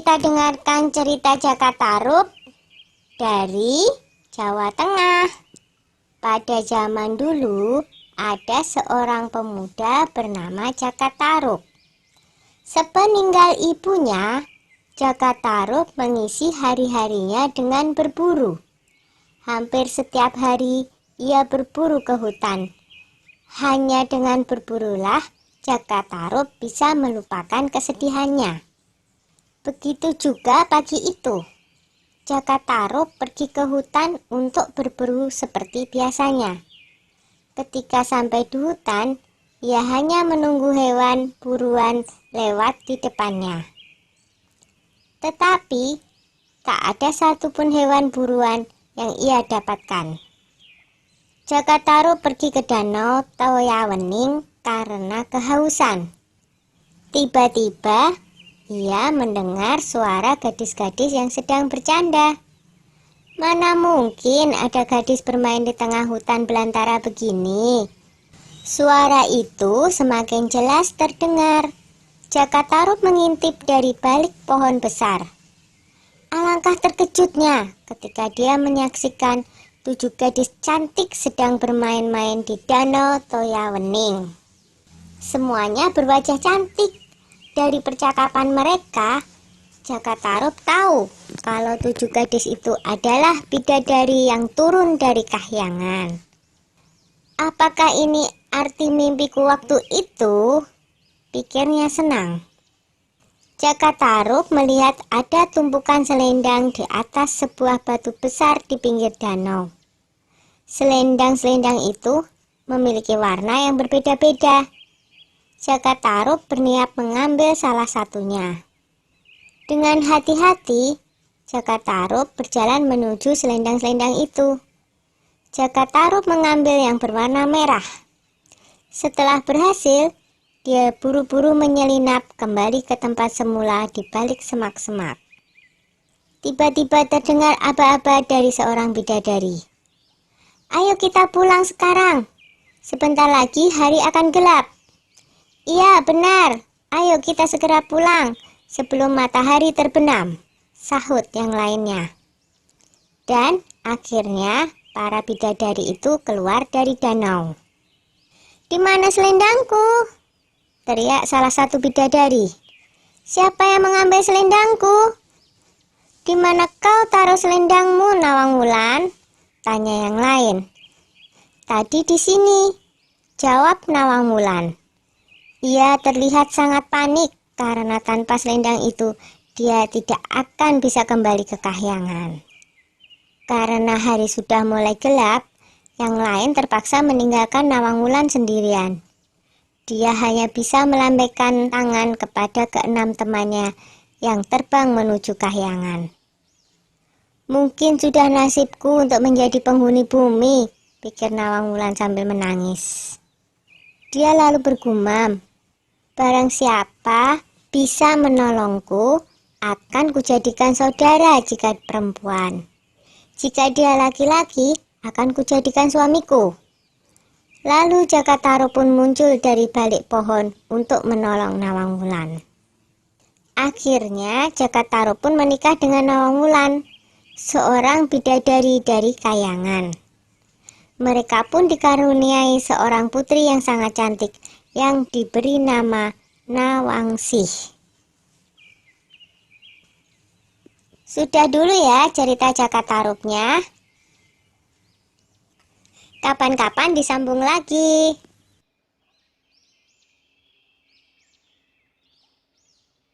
kita dengarkan cerita Jakatarub dari Jawa Tengah. Pada zaman dulu, ada seorang pemuda bernama Jakatarub. Sepeninggal ibunya, Jakatarub mengisi hari-harinya dengan berburu. Hampir setiap hari ia berburu ke hutan. Hanya dengan berburulah Jakatarub bisa melupakan kesedihannya. Begitu juga pagi itu. Jakatarub pergi ke hutan untuk berburu seperti biasanya. Ketika sampai di hutan, ia hanya menunggu hewan buruan lewat di depannya. Tetapi, tak ada satupun hewan buruan yang ia dapatkan. Jakatarub pergi ke danau Toyawening karena kehausan. Tiba-tiba, ia mendengar suara gadis-gadis yang sedang bercanda. Mana mungkin ada gadis bermain di tengah hutan belantara begini? Suara itu semakin jelas terdengar. Jakatarub mengintip dari balik pohon besar. Alangkah terkejutnya ketika dia menyaksikan 7 gadis cantik sedang bermain-main di danau Toyawening. Semuanya berwajah cantik. Dari percakapan mereka, Jakatarub tahu kalau 7 gadis itu adalah bidadari yang turun dari kahyangan. Apakah ini arti mimpiku waktu itu? Pikirnya senang. Jakatarub melihat ada tumpukan selendang di atas sebuah batu besar di pinggir danau. Selendang-selendang itu memiliki warna yang berbeda-beda. Jakatarub berniat mengambil salah satunya. Dengan hati-hati, Jakatarub berjalan menuju selendang-selendang itu. Jakatarub mengambil yang berwarna merah. Setelah berhasil, dia buru-buru menyelinap kembali ke tempat semula di balik semak-semak. Tiba-tiba terdengar aba-aba dari seorang bidadari. "Ayo kita pulang sekarang. Sebentar lagi hari akan gelap." "Iya, benar. Ayo kita segera pulang sebelum matahari terbenam," sahut yang lainnya. Dan akhirnya para bidadari itu keluar dari danau. "Di mana selendangku?" teriak salah satu bidadari. "Siapa yang mengambil selendangku?" "Di mana kau taruh selendangmu, Nawang Wulan?" tanya yang lain. "Tadi di sini," jawab Nawang Wulan. Ia terlihat sangat panik karena tanpa selendang itu dia tidak akan bisa kembali ke kahyangan. Karena hari sudah mulai gelap, yang lain terpaksa meninggalkan Nawang Wulan sendirian. Dia hanya bisa melambaikan tangan kepada keenam temannya yang terbang menuju kahyangan. "Mungkin sudah nasibku untuk menjadi penghuni bumi," pikir Nawang Wulan sambil menangis. Dia lalu bergumam, "Barang siapa bisa menolongku, akan kujadikan saudara jika perempuan. Jika dia laki-laki, akan kujadikan suamiku." Lalu Jakatarub pun muncul dari balik pohon untuk menolong Nawang Wulan. Akhirnya Jakatarub pun menikah dengan Nawang Wulan, seorang bidadari dari kayangan. Mereka pun dikaruniai seorang putri yang sangat cantik, yang diberi nama Nawangsih. Sudah dulu ya cerita Jakatarubnya. Kapan-kapan disambung lagi.